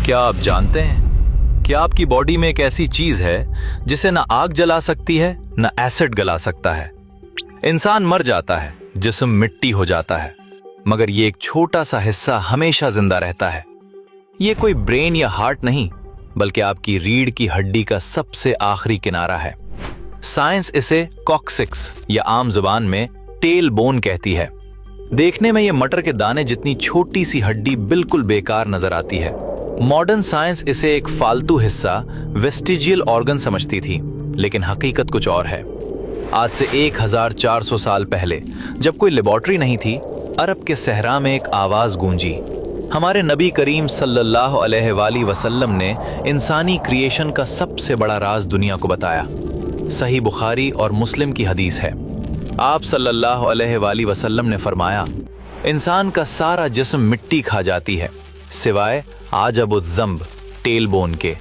क्या आप जानते हैं कि आपकी बॉडी में एक ऐसी चीज है जिसे ना आग जला सकती है ना एसिड गला सकता है। इंसान मर जाता है, जिस्म मिट्टी हो जाता है, मगर ये एक छोटा सा हिस्सा हमेशा जिंदा रहता है। ये कोई ब्रेन या हार्ट नहीं, बल्कि आपकी रीढ़ की हड्डी का सबसे आखिरी किनारा है। साइंस इसे कॉक्सिक्स या आम जुबान में टेल बोन कहती है। देखने में ये मटर के दाने जितनी छोटी सी हड्डी बिल्कुल बेकार नजर आती है। मॉडर्न साइंस इसे एक फालतू हिस्सा, वेस्टिजियल ऑर्गन समझती थी, लेकिन हकीकत कुछ और है। आज से 1400 साल पहले, जब कोई लेबोरेटरी नहीं थी, अरब के सहरा में एक आवाज गूंजी। हमारे नबी करीम सल्लल्लाहु अलैहि वसल्लम ने इंसानी क्रिएशन का सबसे बड़ा राज दुनिया को बताया। सही बुखारी और मुस्लिम की हदीस है। आप सल्लल्लाहु अलैहि वसल्लम ने फरमाया, इंसान का सारा जिस्म मिट्टी खा जाती है सिवाय आजबुज़्ज़म्ब, टेल बोन के।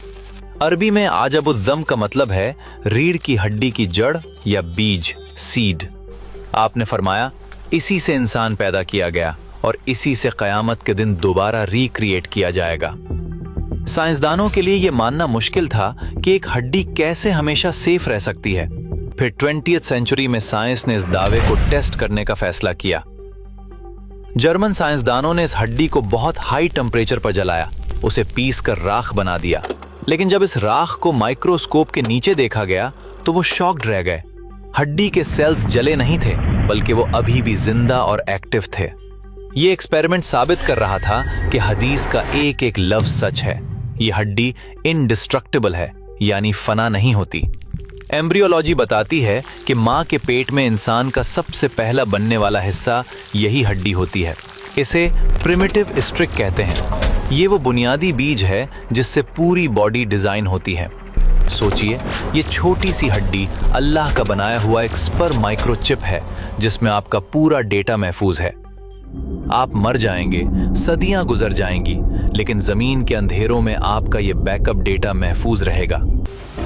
अरबी में आजबुज़्ज़म्ब का मतलब है रीढ़ की हड्डी की जड़ या बीज, सीड। आपने फरमाया, इसी से इंसान पैदा किया गया और इसी से क़यामत के दिन दोबारा रिक्रिएट किया जाएगा। साइंसदानों के लिए यह मानना मुश्किल था कि एक हड्डी कैसे हमेशा सेफ रह सकती है। फिर 20वीं सेंचुरी में साइंस ने इस दावे को टेस्ट करने का फैसला किया। जर्मन साइंसदानों ने इस हड्डी को बहुत हाई टेम्परेचर पर जलाया, उसे पीस कर राख बना दिया। लेकिन जब इस राख को माइक्रोस्कोप के नीचे देखा गया तो वो शॉक्ड रह गए। हड्डी के सेल्स जले नहीं थे, बल्कि वो अभी भी जिंदा और एक्टिव थे। ये एक्सपेरिमेंट साबित कर रहा था कि हदीस का एक एक लफ्ज सच है। ये हड्डी इनडिस्ट्रक्टिबल है, यानी फना नहीं होती। एम्ब्रियोलॉजी बताती है कि माँ के पेट में इंसान का सबसे पहला बनने वाला हिस्सा यही हड्डी होती है। इसे प्रिमिटिव स्ट्रिक कहते हैं। ये वो बुनियादी बीज है जिससे पूरी बॉडी डिजाइन होती है। सोचिए, ये छोटी सी हड्डी अल्लाह का बनाया हुआ एक स्पर्म माइक्रोचिप है जिसमें आपका पूरा डेटा महफूज है। आप मर जाएंगे, सदियां गुजर जाएंगी, लेकिन जमीन के अंधेरों में आपका ये बैकअप डेटा महफूज रहेगा।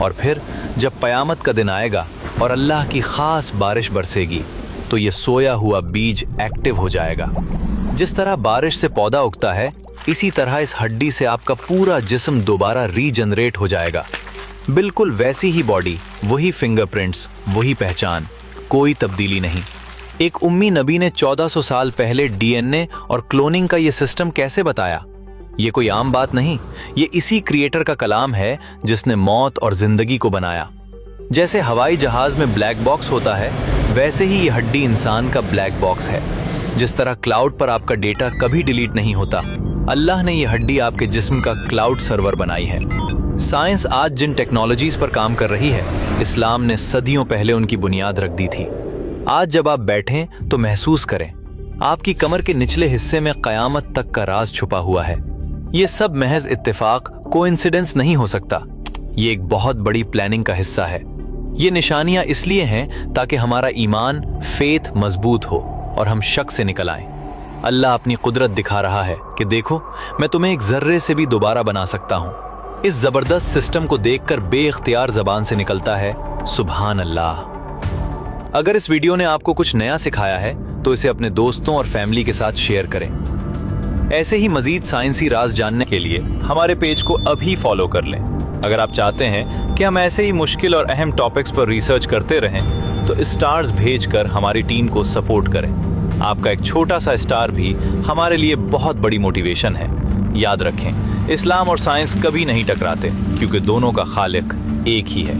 और फिर जब कयामत का दिन आएगा और अल्लाह की खास बारिश बरसेगी, तो ये सोया हुआ बीज एक्टिव हो जाएगा। जिस तरह बारिश से पौधा उगता है, इसी तरह इस हड्डी से आपका पूरा जिस्म दोबारा रीजनरेट हो जाएगा। बिल्कुल वैसी ही बॉडी, वही फिंगरप्रिंट्स, वही पहचान, कोई तब्दीली नहीं। एक उम्मी नबी ने 1400 साल पहले डीएनए और क्लोनिंग का ये सिस्टम कैसे बताया? ये कोई आम बात नहीं, ये इसी क्रिएटर का कलाम है जिसने मौत और जिंदगी को बनाया। जैसे हवाई जहाज में ब्लैक बॉक्स होता है, वैसे ही ये हड्डी इंसान का ब्लैक बॉक्स है। जिस तरह क्लाउड पर आपका डेटा कभी डिलीट नहीं होता, अल्लाह ने ये हड्डी आपके जिस्म का क्लाउड सर्वर बनाई है। साइंस आज जिन टेक्नोलॉजीज पर काम कर रही है, इस्लाम ने सदियों पहले उनकी बुनियाद रख दी थी। आज जब आप बैठें तो महसूस करें, आपकी कमर के निचले हिस्से में कयामत तक का राज छुपा हुआ है। ये सब महज इत्तेफाक, कोइंसिडेंस नहीं हो सकता। ये एक बहुत बड़ी प्लानिंग का हिस्सा है। ये निशानियां इसलिए हैं ताकि हमारा ईमान, फेथ मजबूत हो और हम शक से निकल आएं। अल्लाह अपनी कुदरत दिखा रहा है कि देखो, मैं तुम्हें एक जर्रे से भी दोबारा बना सकता हूं। इस जबरदस्त सिस्टम को देखकर बेइख्तियार जबान से निकलता है, सुभान अल्लाह। अगर इस वीडियो ने आपको कुछ नया सिखाया है तो इसे अपने दोस्तों और फैमिली के साथ शेयर करें। ऐसे ही मजीद साइंसी राज जानने के लिए हमारे पेज को अभी फॉलो कर लें। अगर आप चाहते हैं कि हम ऐसे ही मुश्किल और अहम टॉपिक्स पर रिसर्च करते रहें, तो स्टार्स भेजकर हमारी टीम को सपोर्ट करें। आपका एक छोटा सा स्टार भी हमारे लिए बहुत बड़ी मोटिवेशन है। याद रखें, इस्लाम और साइंस कभी नहीं टकराते, क्योंकि दोनों का खालिक एक ही है।